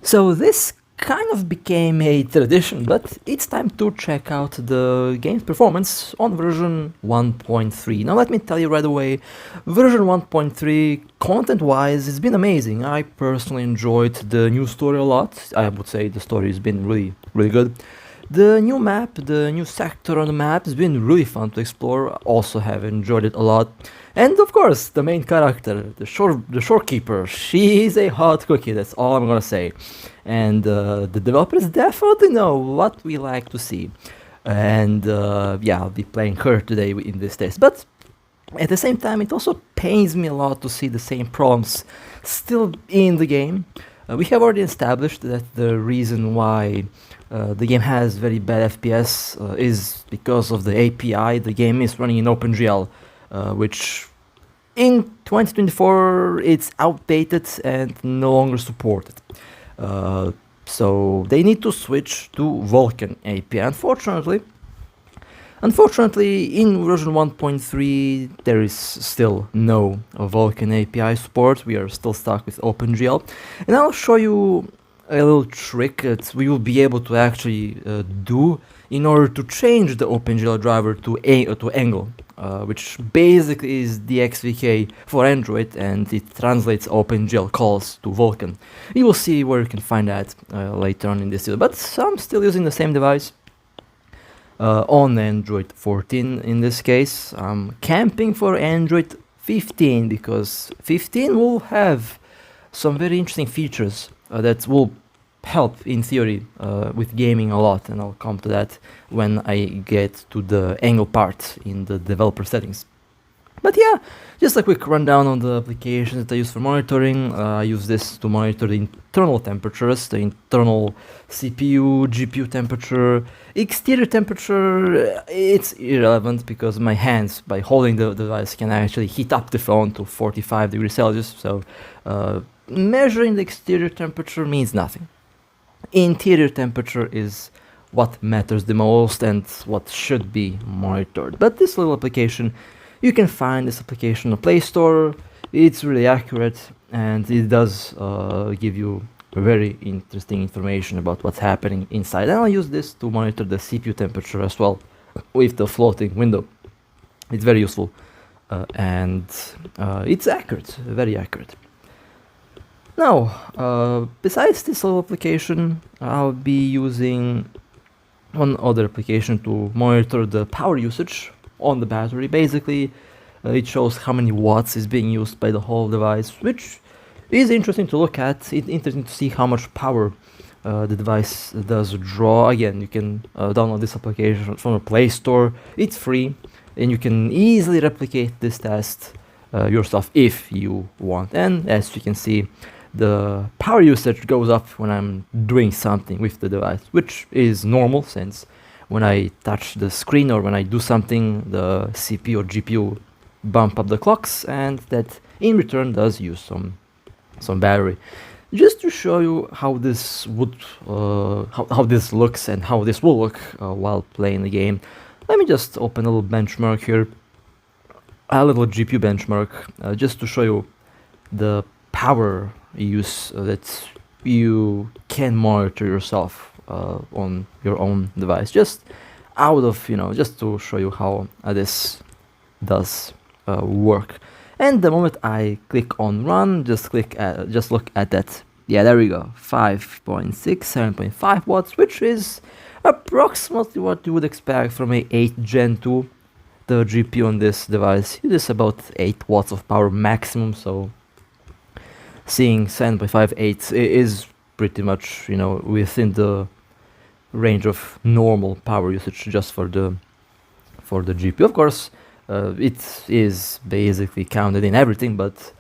So this kind of became a tradition, but it's time to check out the game's performance on version 1.3. Now let me tell you right away, version 1.3 content-wise has been amazing. I personally enjoyed the new story a lot. I would say the story has been really good. The new map, the new sector on the map has been really fun to explore. Also have enjoyed it a lot. And of course, the main character, the shorekeeper, she is a hot cookie, that's all I'm gonna say. And the developers definitely know what we like to see. And yeah, I'll be playing her today in this test. But at the same time, it also pains me a lot to see the same problems still in the game. We have already established that the reason why the game has very bad FPS is because of the API. The game is running in OpenGL, which in 2024 it's outdated and no longer supported. So they need to switch to Vulkan API. Unfortunately, in version 1.3 there is still no Vulkan API support. We are still stuck with OpenGL, and I'll show you a little trick that we will be able to actually do in order to change the OpenGL driver to Angle, which basically is the XVK for Android, and it translates OpenGL calls to Vulkan. You will see where you can find that later on in this video, but I'm still using the same device. On Android 14 in this case. I'm camping for Android 15 because 15 will have some very interesting features that will help in theory with gaming a lot, and I'll come to that when I get to the angle part in the developer settings. But yeah, just a quick rundown on the applications that I use for monitoring. I use this to monitor the internal temperatures, the internal CPU, GPU temperature. Exterior temperature, it's irrelevant because my hands, by holding the device, can actually heat up the phone to 45 degrees Celsius, so measuring the exterior temperature means nothing. Interior temperature is what matters the most and what should be monitored. But this little application, you can find this application on the Play Store. It's really accurate and it does give you very interesting information about what's happening inside. And I'll use this to monitor the CPU temperature as well with the floating window. It's very useful and it's accurate, very accurate. Now, besides this little application, I'll be using one other application to monitor the power usage on the battery. Basically, it shows how many watts is being used by the whole device, which is interesting to look at. It's interesting to see how much power the device does draw. Again, you can download this application from the Play Store. It's free, and you can easily replicate this test yourself if you want. And as you can see, the power usage goes up when I'm doing something with the device, which is normal since when I touch the screen or when I do something, the CPU or GPU bump up the clocks, and that in return does use some battery. Just to show you how this would how this looks and how this will look while playing the game, let me just open a little benchmark here, a little GPU benchmark, just to show you the power use that you can monitor yourself on your own device, just out of, just to show you how this does work. And the moment I click on run, just look at that. Yeah, there we go, 5.6, 7.5 watts, which is approximately what you would expect from a 8 Gen 2. The GPU on this device uses about 8 watts of power maximum, so seeing 7.5, 8 is pretty much, within the range of normal power usage just for the GPU. Of course, it is basically counted in everything, but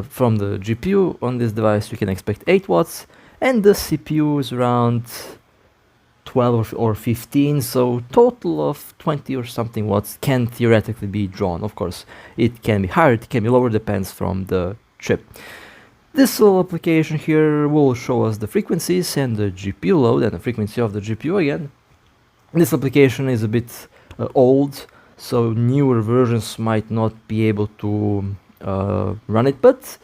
from the GPU on this device you can expect 8 watts, and the CPU is around 12 or 15, so total of 20 or something watts can theoretically be drawn. Of course, it can be higher, it can be lower, depends from the chip. This little application here will show us the frequencies and the GPU load and the frequency of the GPU again. This application is a bit old, so newer versions might not be able to run it, but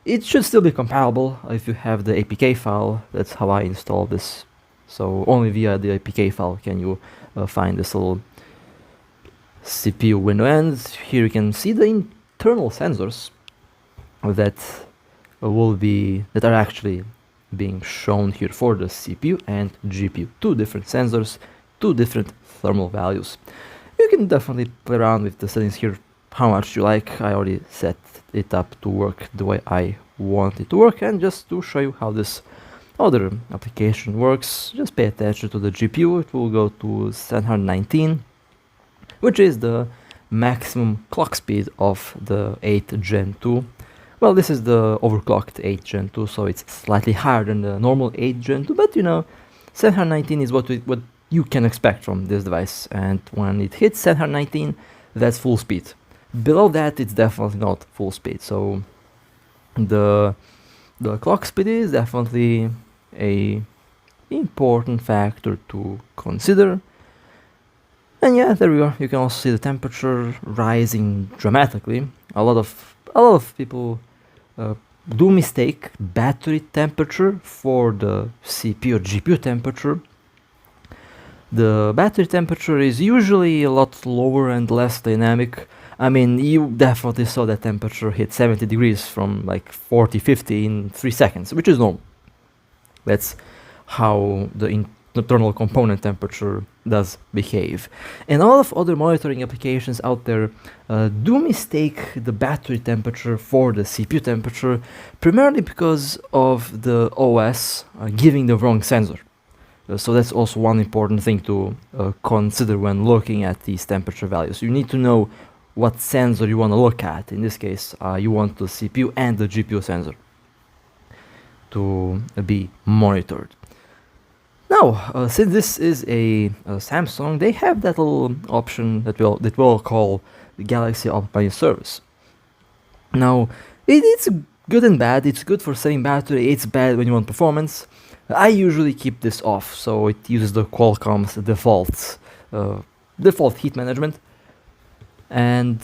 It should still be compatible if you have the APK file. That's how I install this. So only via the APK file can you find this little CPU window. And here you can see the internal sensors that are actually being shown here for the CPU and GPU. Two different sensors, two different thermal values. You can definitely play around with the settings here how much you like. I already set it up to work the way I want it to work, and just to show you how this other application works, just pay attention to the GPU. It will go to 719, which is the maximum clock speed of the 8 Gen 2. Well, this is the overclocked 8 Gen 2, so it's slightly higher than the normal 8 Gen 2, but 719 is what you can expect from this device, and when it hits 719, that's full speed. Below that, it's definitely not full speed, so the clock speed is definitely a important factor to consider. And yeah, there we are. You can also see the temperature rising dramatically. A lot of people do mistake battery temperature for the CPU or GPU temperature. The battery temperature is usually a lot lower and less dynamic. I mean, you definitely saw that temperature hit 70 degrees from like 40, 50 in 3 seconds, which is normal. That's how the internal component temperature does behave. And a lot of other monitoring applications out there do mistake the battery temperature for the CPU temperature, primarily because of the OS giving the wrong sensor. So that's also one important thing to consider when looking at these temperature values. You need to know what sensor you want to look at. In this case, you want the CPU and the GPU sensor to be monitored. Now, since this is a Samsung, they have that little option that we'll call the Galaxy Optimisation service. Now, it's good and bad. It's good for saving battery. It's bad when you want performance. I usually keep this off, so it uses the Qualcomm's default heat management. And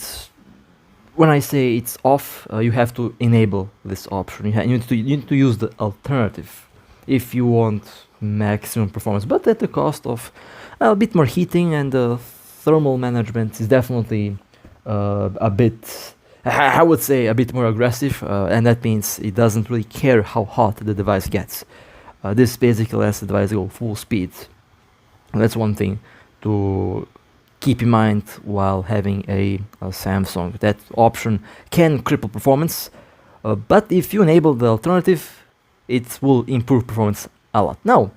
when I say it's off, you have to enable this option. You need to use the alternative if you want maximum performance, but at the cost of a bit more heating, and the thermal management is definitely a bit, I would say, a bit more aggressive, and that means it doesn't really care how hot the device gets. This basically lets the device go full speed. And that's one thing to keep in mind while having a Samsung. That option can cripple performance, but if you enable the alternative, it will improve performance a lot. Now,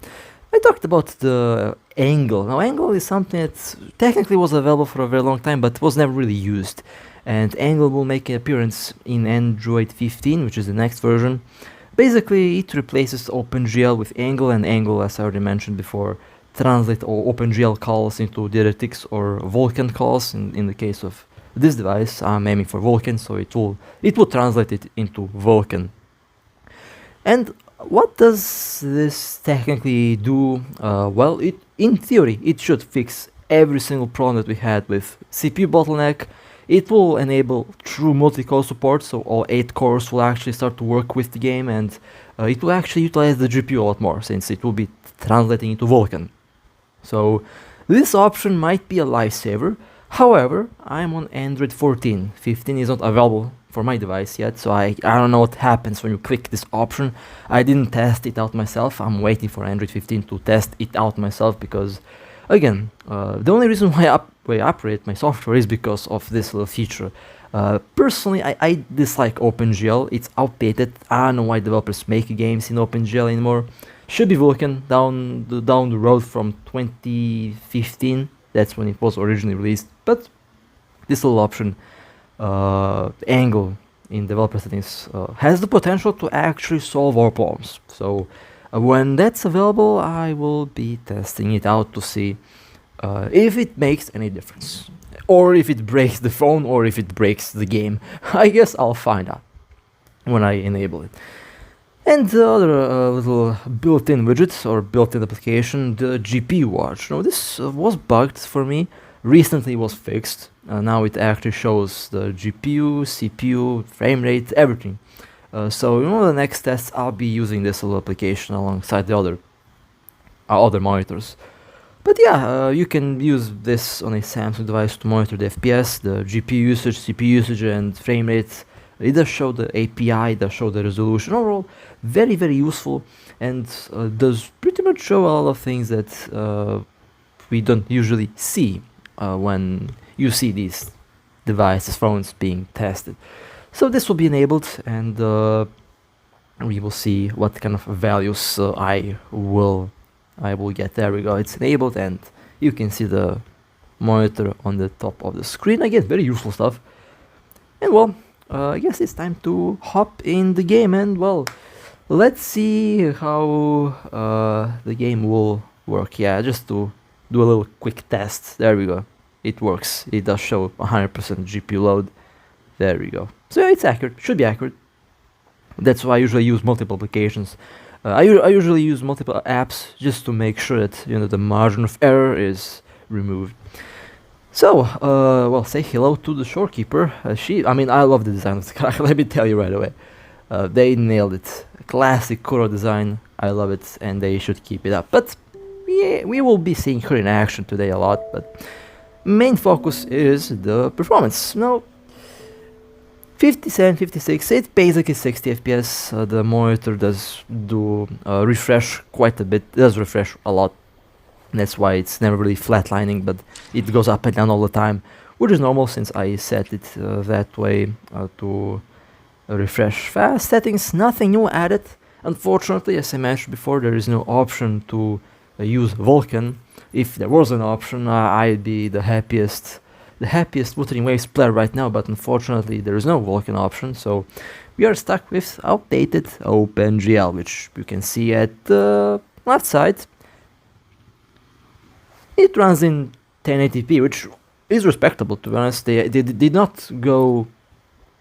I talked about the angle. Now, angle is something that technically was available for a very long time, but was never really used. And angle will make an appearance in Android 15, which is the next version. Basically, it replaces OpenGL with angle, and angle, as I already mentioned before, translate all OpenGL calls into DirectX or Vulkan calls. In the case of this device, I'm aiming for Vulkan, so it will translate it into Vulkan. And what does this technically do? Well, in theory, it should fix every single problem that we had with CPU bottleneck. It will enable true multi-core support, so all 8 cores will actually start to work with the game, and it will actually utilize the GPU a lot more, since it will be translating into Vulkan. So this option might be a lifesaver. However, I'm on Android 14. 15 is not available for my device yet, so I don't know what happens when you click this option. I didn't test it out myself. I'm waiting for Android 15 to test it out myself, because again, the only reason why I operate my software is because of this little feature. Personally, I dislike OpenGL. It's outdated. I don't know why developers make games in OpenGL anymore. Should be Vulkan down the road from 2015. That's when it was originally released. But this little option, angle in developer settings, has the potential to actually solve our problems. So when that's available, I will be testing it out to see if it makes any difference, or if it breaks the phone, or if it breaks the game. I guess I'll find out when I enable it. And the other little built-in widgets or built-in application, the GPU watch. Now, this was bugged for me. Recently it was fixed. Now it actually shows the GPU, CPU, frame rate, everything. So the next tests I'll be using this little application alongside the other monitors. But yeah, you can use this on a Samsung device to monitor the FPS, the GPU usage, CPU usage, and frame rate. It does show the API, it does show the resolution. Overall, very, very useful, and does pretty much show a lot of things that we don't usually see when you see these devices, phones being tested. So this will be enabled, and we will see what kind of values I will get. There we go, it's enabled, and you can see the monitor on the top of the screen. Again, very useful stuff. And well, I guess it's time to hop in the game, and well, let's see how the game will work. Yeah, just to do a little quick test. There we go, it works. It does show 100% GPU load. There we go. So yeah, it's accurate, should be accurate. That's why I usually use multiple applications. I usually use multiple apps just to make sure that the margin of error is removed. So, well, say hello to the shorekeeper. I love the design of the car. Let me tell you right away. They nailed it. Classic Kuro design. I love it, and they should keep it up. But yeah, we will be seeing her in action today a lot. But main focus is the performance. Now, 57, 56, it's basically 60 FPS. The monitor does do refresh quite a bit, it does refresh a lot. That's why it's never really flatlining, but it goes up and down all the time, which is normal since I set it that way to refresh fast. Settings, nothing new added. Unfortunately, as I mentioned before, there is no option to use Vulkan. If there was an option, I'd be the happiest Wuthering Waves player right now, but unfortunately there is no Vulkan option, so we are stuck with outdated OpenGL, which you can see at the left side. It runs in 1080p, which is respectable, to be honest. They did not go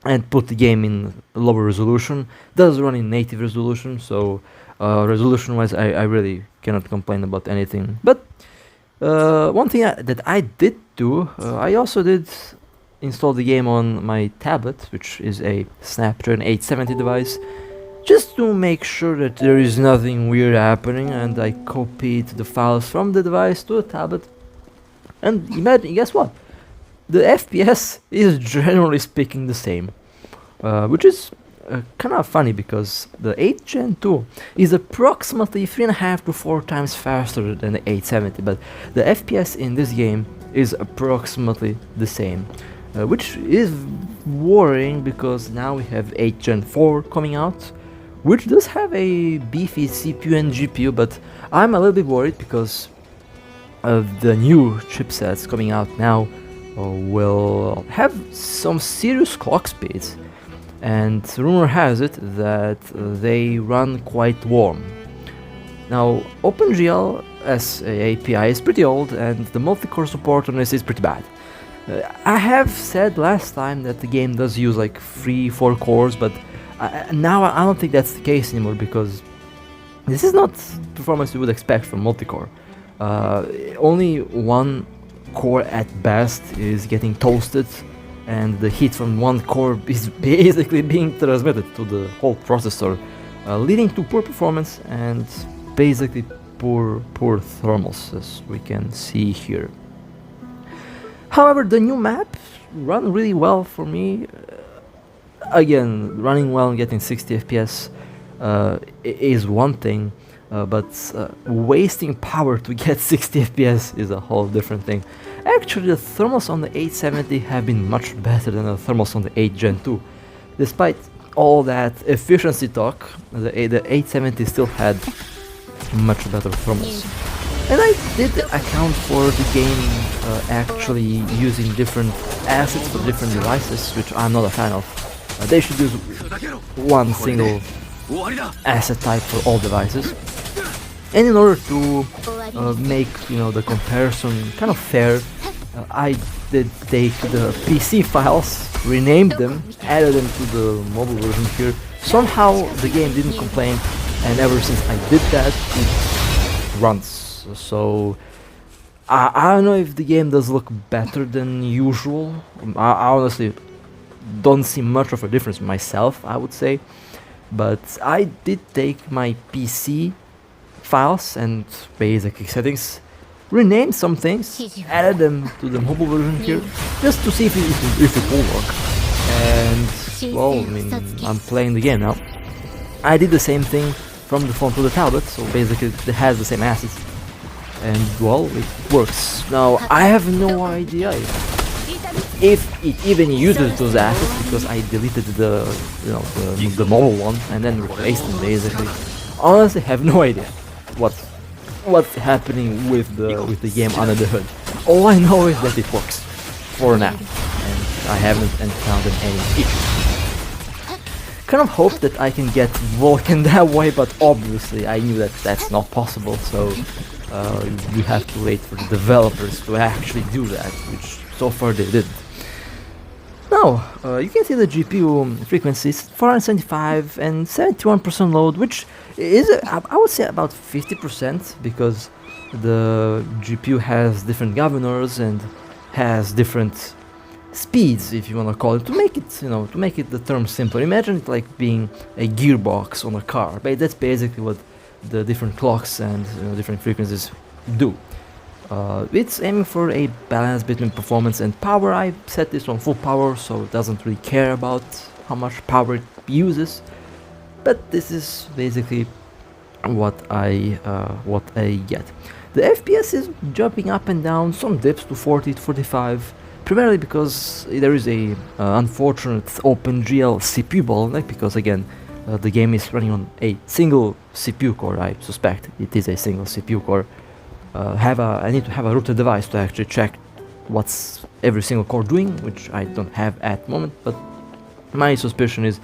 and put the game in lower resolution. It does run in native resolution, so resolution wise I really cannot complain about anything. But one thing that I did do, I also did install the game on my tablet, which is a Snapdragon 870 device, just to make sure that there is nothing weird happening, and I copied the files from the device to the tablet, and imagine, guess what? The FPS is generally speaking the same, which is kind of funny because the 8 Gen 2 is approximately 3.5 to 4 times faster than the 870, but the FPS in this game is approximately the same, which is worrying because now we have 8 Gen 4 coming out, which does have a beefy CPU and GPU, but I'm a little bit worried because of the new chipsets coming out now will have some serious clock speeds. And rumor has it that they run quite warm. Now, OpenGL as a API is pretty old, and the multi-core support on this is pretty bad. I have said last time that the game does use like 3-4 cores, but now I don't think that's the case anymore, because this is not performance you would expect from multi-core. Only one core at best is getting toasted, and the heat from one core is basically being transmitted to the whole processor, leading to poor performance and basically poor thermals, as we can see here. However, the new maps run really well for me. Again, running well and getting 60 FPS is one thing, but wasting power to get 60 FPS is a whole different thing. Actually, the thermals on the 870 have been much better than the thermals on the 8 Gen 2. Despite all that efficiency talk, the 870 still had much better thermals. And I did account for the game actually using different assets for different devices, which I'm not a fan of. They should use one single asset type for all devices. And in order to make the comparison kind of fair, I did take the PC files, renamed them, added them to the mobile version here. Somehow the game didn't complain, and ever since I did that, it runs. So I don't know if the game does look better than usual. I honestly don't see much of a difference myself, I would say. but I did take my PC files and basic settings, renamed some things, added them to the mobile version here, just to see if it will work. And well, I mean, I'm playing the game now. I did the same thing from the phone to the tablet, so basically it has the same assets, and well, it works. Now I have no idea if it even uses those assets, because I deleted the the mobile one and then replaced them basically. Honestly, have no idea what's happening with the game under the hood. All I know is that it works for now, and I haven't encountered any issues. Kind of hope that I can get Vulkan that way, but obviously I knew that that's not possible, so you have to wait for the developers to actually do that, which so far they didn't. Now, you can see the GPU frequencies, 475 and 71% load, which is, I would say, about 50%, because the GPU has different governors and has different speeds, if you want to call it, to make it, to make it the term simpler. Imagine it like being a gearbox on a car, but that's basically what the different clocks and different frequencies do. It's aiming for a balance between performance and power. I set this on full power, so it doesn't really care about how much power it uses, but this is basically what I get. The FPS is jumping up and down, some dips to 40 to 45, primarily because there is a unfortunate OpenGL CPU bottleneck, because again the game is running on a single CPU core. I suspect it is a single CPU core. I need to have a router device to actually check what's every single core doing, which I don't have at the moment, but my suspicion is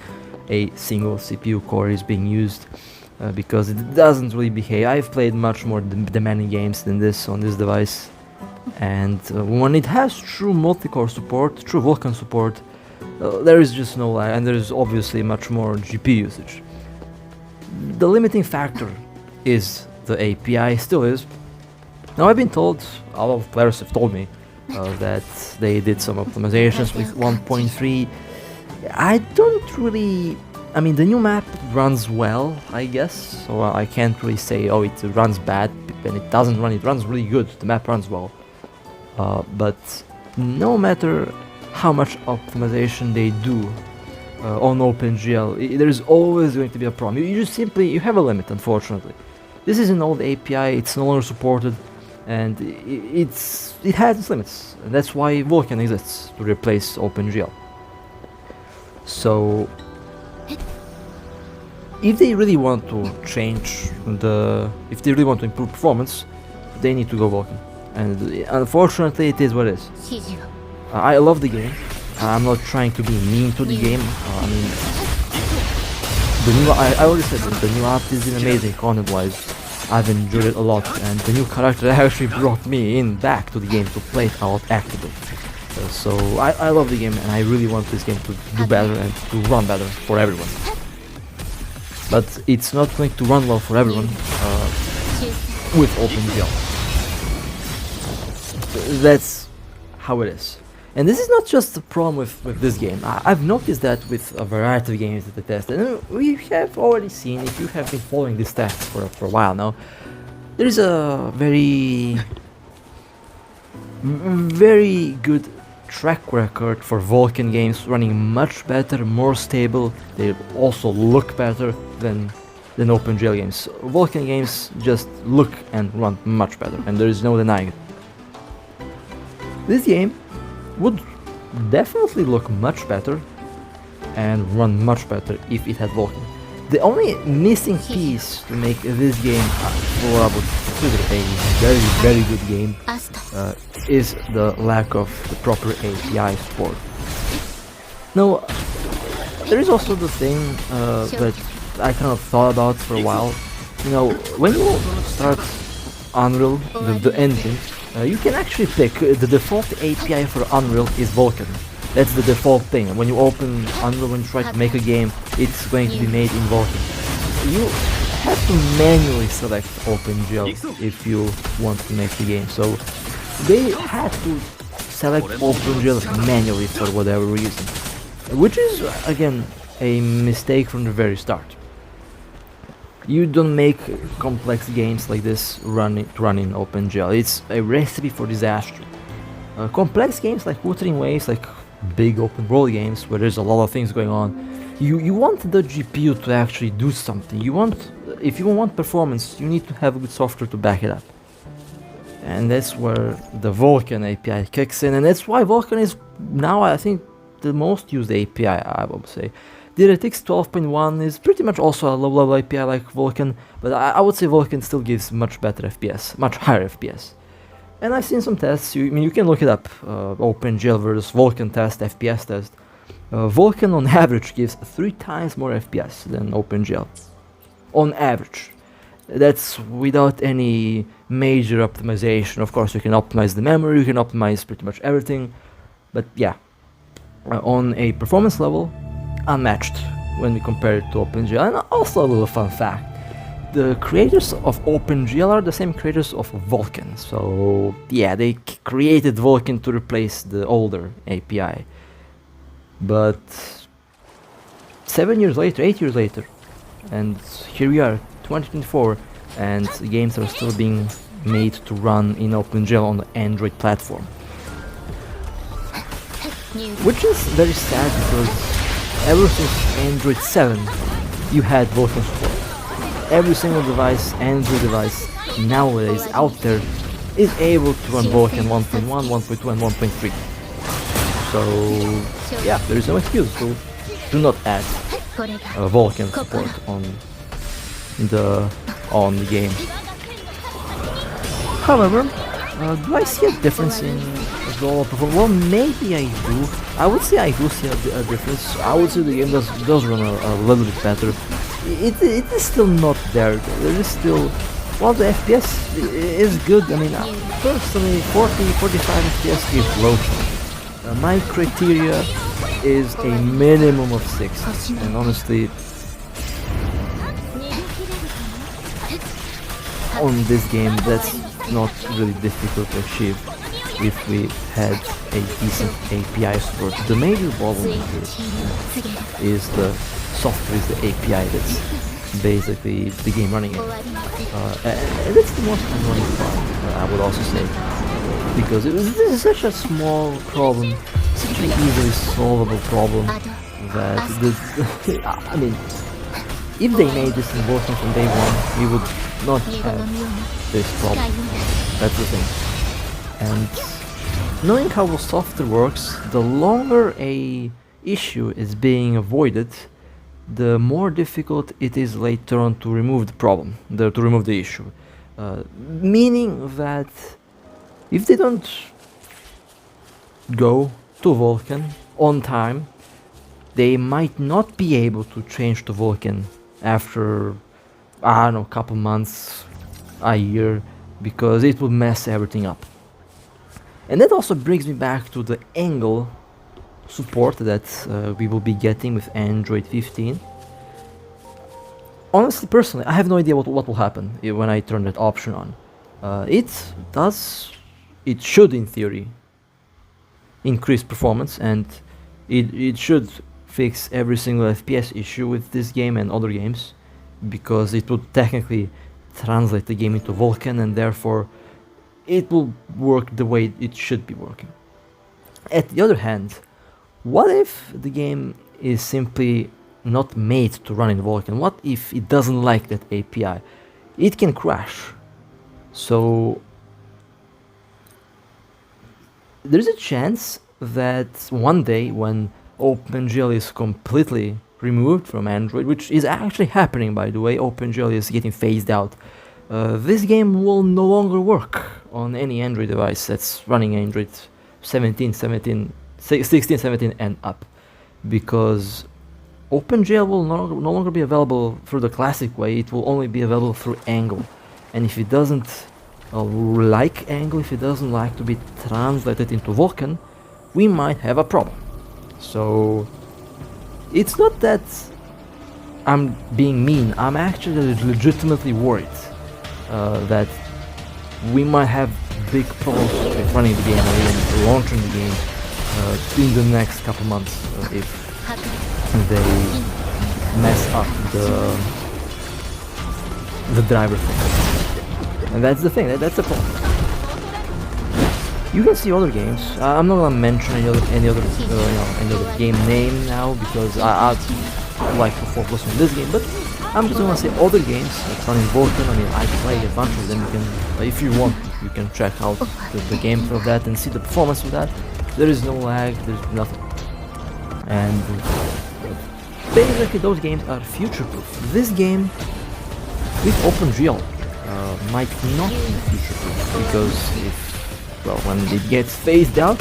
a single CPU core is being used, because it doesn't really behave. I've played much more demanding games than this on this device, and when it has true multi-core support, true Vulkan support, there is just no lag, and there is obviously much more GPU usage. The limiting factor is the API, still is. Now I've been told, a lot of players have told me that they did some optimizations with 1.3. I don't really, I mean, the new map runs well, I guess, so I can't really say, oh, it runs bad, and it doesn't run, it runs really good, the map runs well. But no matter how much optimization they do on OpenGL, there is always going to be a problem. You just simply, you have a limit, unfortunately. This is an old API, it's no longer supported, and it has its limits, and that's why Vulkan exists, to replace OpenGL. So if they really want to change if they really want to improve performance, they need to go Vulkan, and unfortunately it is what it is. I love the game. I'm not trying to be mean to the game. I mean, I already said that the new art is amazing content-wise. I've enjoyed it a lot, and the new character actually brought me back to the game to play it out actively. So I love the game, and I really want this game to do better and to run better for everyone. But it's not going to run well for everyone with OpenGL. That's how it is. And this is not just a problem with this game. I've noticed that with a variety of games that I tested, and we have already seen, if you have been following these tests for a while now, there is a very good track record for Vulkan games running much better, more stable. They also look better than OpenGL games. Vulkan games just look and run much better, and there is no denying it. This game would definitely look much better and run much better if it had Vulkan. The only missing piece to make this game, or I would consider a very good game, is the lack of the proper API support. Now, there is also the thing that I kind of thought about for a while. You know, when you start Unreal, the engine, you can actually pick the default API for Unreal is Vulkan. That's the default thing. When you open Unreal, when you try to make a game, it's going to be made in Vulkan. You have to manually select OpenGL if you want to make the game. So they had to select OpenGL manually for whatever reason, which is again a mistake from the very start. You don't make complex games like this run in OpenGL. It's a recipe for disaster. Complex games like Wuthering Waves, like big open world games where there's a lot of things going on, you want the GPU to actually do something. If you want performance, you need to have good software to back it up. And that's where the Vulkan API kicks in, and that's why Vulkan is now, I think, the most used API, I would say. DirectX 12.1 is pretty much also a low-level API like Vulkan, but I would say Vulkan still gives much better FPS, much higher FPS. And I've seen some tests. You can look it up, OpenGL versus Vulkan test, FPS test. Vulkan on average gives 3 times more FPS than OpenGL. On average. That's without any major optimization. Of course, you can optimize the memory, you can optimize pretty much everything, but yeah, on a performance level, unmatched when we compare it to OpenGL. And also a little fun fact, the creators of OpenGL are the same creators of Vulkan, so yeah, they created Vulkan to replace the older API. But 7 years later, 8 years later, and here we are, 2024, and games are still being made to run in OpenGL on the Android platform. Which is very sad because ever since Android 7, you had Vulkan support. Every single device, Android device, nowadays out there is able to run Vulkan 1.1, 1.2 and 1.3. So yeah, there is no excuse, so do not add Vulkan support on the game. However, do I see a difference in the overall performance? Well, maybe I do. I would say I do see a difference. I would say the game does run a little bit better. It is still not there. There is still, well, the FPS is good. I mean, personally, 40-45 FPS is low. My criteria is a minimum of 6, and honestly, on this game, that's not really difficult to achieve if we had a decent API support. The major bottleneck is the software, is the API that's basically the game running it. And that's the most annoying part, I would also say, because this is such a small problem, such an easily solvable problem that I mean, if they made this in Vulkan from day one, we would not have this problem. That's the thing. And knowing how the software works, the longer a issue is being avoided, the more difficult it is later on to remove the problem, to remove the issue. Meaning that if they don't go to Vulkan on time, they might not be able to change to Vulkan after, I don't know, a couple months, a year, because it would mess everything up. And that also brings me back to the angle support that we will be getting with Android 15. Honestly, personally, I have no idea what will happen when I turn that option on. It should, in theory, increase performance, and it should fix every single FPS issue with this game and other games, because it would technically translate the game into Vulkan, and therefore it will work the way it should be working. At the other hand, what if the game is simply not made to run in Vulkan? What if it doesn't like that API? It can crash. So there's a chance that one day, when OpenGL is completely removed from Android, which is actually happening, by the way, OpenGL is getting phased out, this game will no longer work on any Android device that's running Android 16, 17 and up, because OpenGL will no longer be available through the classic way. It will only be available through Angle, and if it doesn't like Angle, if it doesn't like to be translated into Vulkan, we might have a problem. So it's not that I'm being mean, I'm actually legitimately worried that we might have big problems with running the game or even launching the game in the next couple months if they mess up the driver thing. And that's the thing, that's the problem. You can see other games. I'm not gonna mention any other game name now because I'd like to focus on this game. But I'm just gonna say other games like running Vulkan. I mean, I played a bunch of them. You can, if you want, you can check out the gameplay of that and see the performance of that. There is no lag. There's nothing. And basically, those games are future-proof. This game with OpenGL might not be future-proof because when it gets phased out,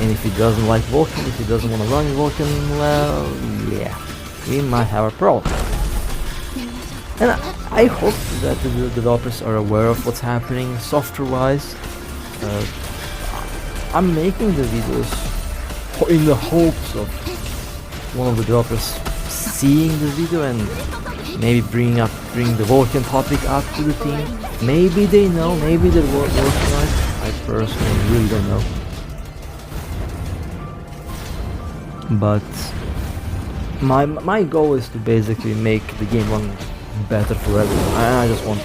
and if it doesn't like Vulkan, if it doesn't want to run in Vulkan, well, yeah, we might have a problem. And I hope that the developers are aware of what's happening software-wise. I'm making the videos in the hopes of one of the developers seeing the video and maybe bring the Vulkan topic up to the team. Maybe they know, maybe they're working on it. I personally really don't know. But my goal is to basically make the game run better for everyone. I just want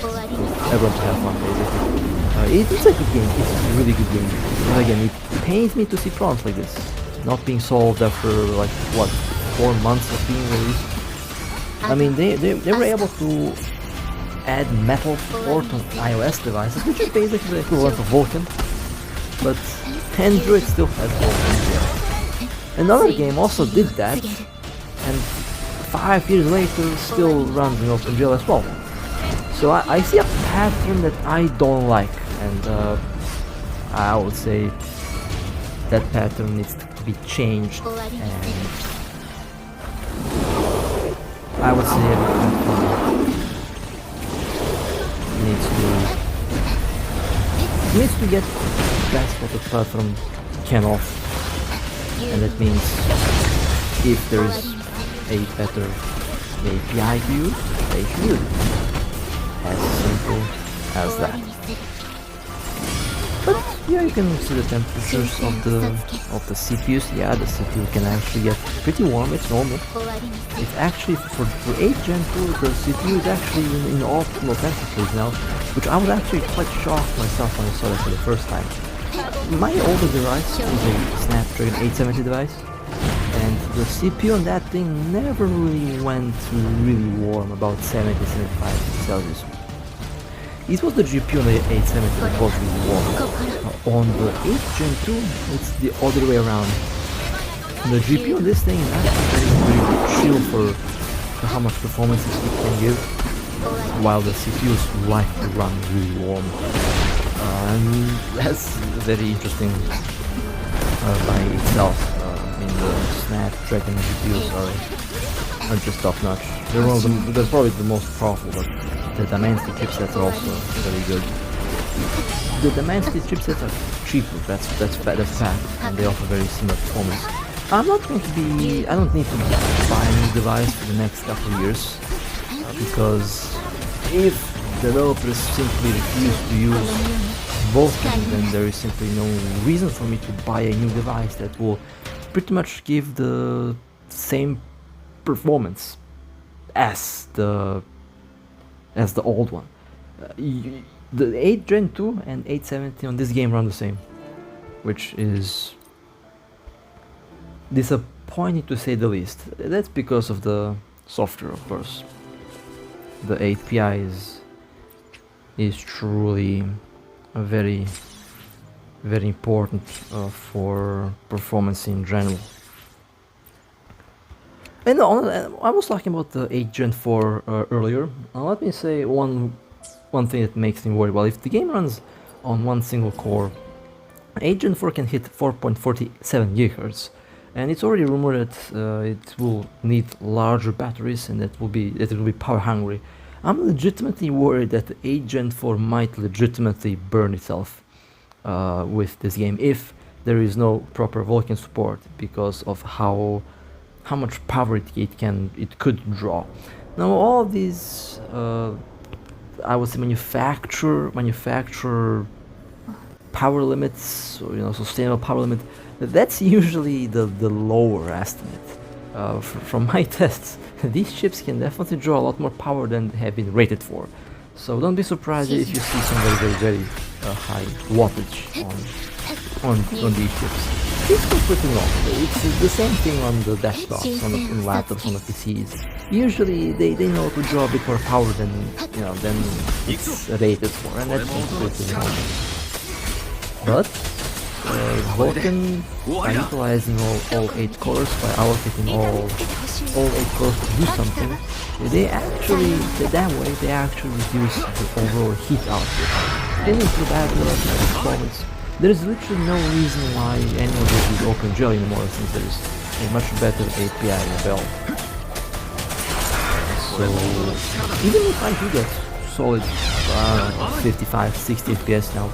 everyone to have fun, basically. It's a good game. It's a really good game. But again, it pains me to see problems like this not being solved after like what 4 months of being released. I mean, they were able to add metal support on iOS devices, which is basically the equivalent of Vulkan, but Android still has OpenGL. Another game also did that, and 5 years later still runs in OpenGL as well. So I see a pattern that I don't like, and I would say that pattern needs to be changed, and I would say everything needs to get best what the platform can offer, and that means if there is a better API to use, they should use it. As simple as that. But yeah, you can see the temperatures of the CPUs. Yeah, the CPU can actually get pretty warm. It's normal. It's actually for 8 Gen 2, the CPU is actually in optimal temperatures now, which I was actually quite shocked myself when I saw that for the first time. My older device is a Snapdragon 870 device, and the CPU on that thing never really went really warm, about 70-75 Celsius. It was the GPU on the 870 that was really warm. On the 8 Gen 2, it's the other way around. The GPU on this thing is actually very chill for how much performance it can give, while the CPUs like to run really warm. And that's very interesting by itself. I mean, the Snapdragon GPUs are just top notch. They're probably the most powerful, but the Dimensity chipsets are also very good. The Dimensity chipsets are cheaper, that's fact, and they offer very similar performance. I don't need to buy a new device for the next couple of years, because if developers simply refuse to use Vulkan, then there is simply no reason for me to buy a new device that will pretty much give the same performance as the old one. The 8 Gen 2 and 870 on this game run the same, which is disappointing to say the least. That's because of the software, of course. The API is truly a very important for performance in general. And I was talking about the 8 Gen 4 earlier. Let me say one thing that makes me worry. Well, if the game runs on one single core, 8 Gen 4 can hit 4.47 GHz, and it's already rumored that it will need larger batteries and that it will be power hungry. I'm legitimately worried that the 8 Gen 4 might legitimately burn itself with this game if there is no proper Vulkan support, because of how much power it could draw. Now all of these I would say manufacturer power limits, or sustainable power limit, that's usually the lower estimate. from my tests, these chips can definitely draw a lot more power than they have been rated for. So don't be surprised if you see some very high wattage on these chips. It's completely normal. It's the same thing on the desktops, on laptops, on the PCs. Usually they know to draw a bit more power than than it's rated for, and that's completely normal. But Vulkan, by utilizing all 8 cores, by allocating all 8 cores to do something, that way they actually reduce the overall heat output. Then into the battery performance. There is literally no reason why anyone would use OpenGL anymore, since there is a much better API available. So even if I do get solid 55-60 FPS now,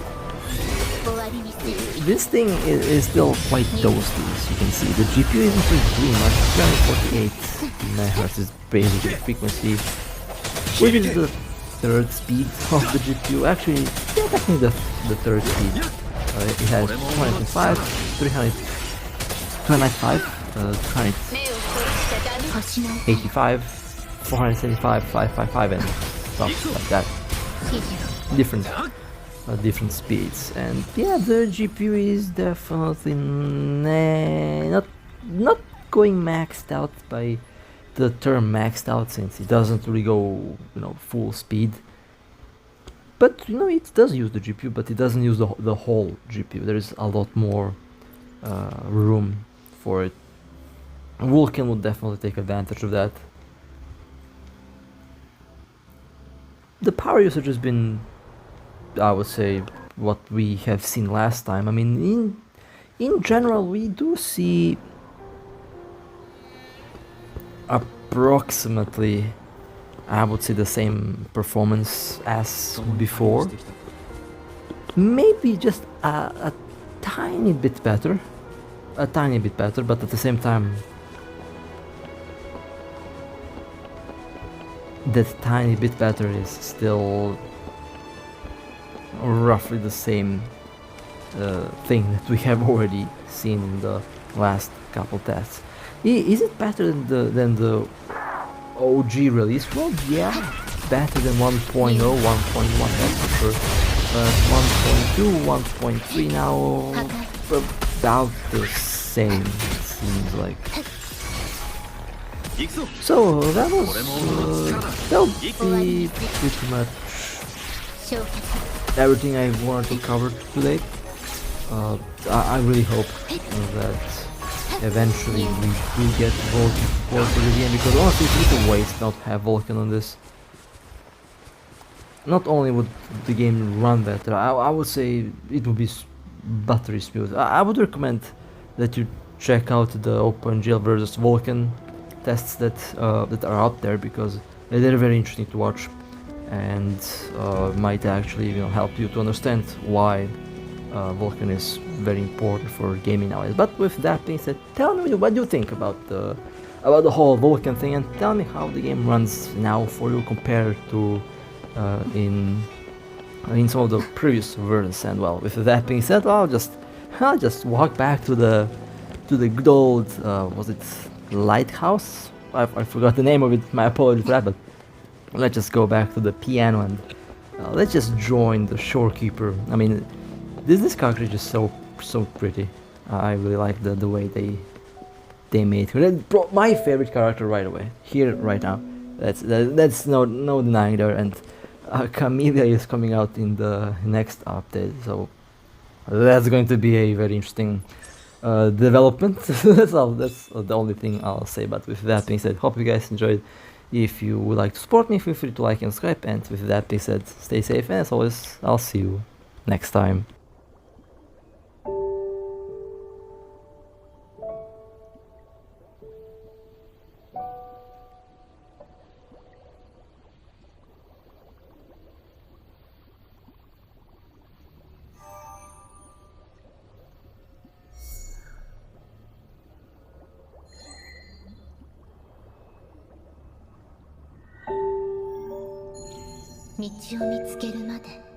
this thing is still quite toasty, as you can see. The GPU isn't really doing much. 348 MHz is basically the frequency, which is the third speed of the GPU. Actually, yeah, technically the third speed. It has 205, 300, 295, 285, 475, 555, and stuff like that. Different speeds, and yeah, the GPU is definitely not going maxed out by the term maxed out, since it doesn't really go full speed. But it does use the GPU, but it doesn't use the whole GPU. There is a lot more room for it. Vulkan would definitely take advantage of that. The power usage has been, I would say, what we have seen last time. I mean, in general, we do see approximately, I would say, the same performance as before. Maybe just a tiny bit better. But at the same time, that tiny bit better is still roughly the same thing that we have already seen in the last couple tests. Is it better than the OG release? Well, yeah, better than 1.0, 1.1, that's for sure. But 1.2, 1.3 now, about the same, it seems like. So that'll be pretty much everything I wanted to cover today. I really hope that eventually we do get Vulkan for the game, because honestly it's a waste not to have Vulkan on this. Not only would the game run better, I would say it would be buttery smooth. I would recommend that you check out the OpenGL versus Vulkan tests that are out there, because they're very interesting to watch, and might actually help you to understand why Vulkan is very important for gaming nowadays. But with that being said, tell me what you think about the whole Vulkan thing, and tell me how the game runs now for you compared to in some of the previous versions. And well, with that being said, I'll just walk back to the good old was it lighthouse? I forgot the name of it. My apologies for that, but let's just go back to the piano and let's just join the shorekeeper. I mean, this character is just so pretty. I really like the way they made her. My favorite character right away, here right now. That's no denying there. And Camellia is coming out in the next update, so that's going to be a very interesting development. That's the only thing I'll say. But with that being said, hope you guys enjoyed. If you would like to support me, feel free to like and subscribe. And with that being said, stay safe, and as always, I'll see you next time.道を見つけるまで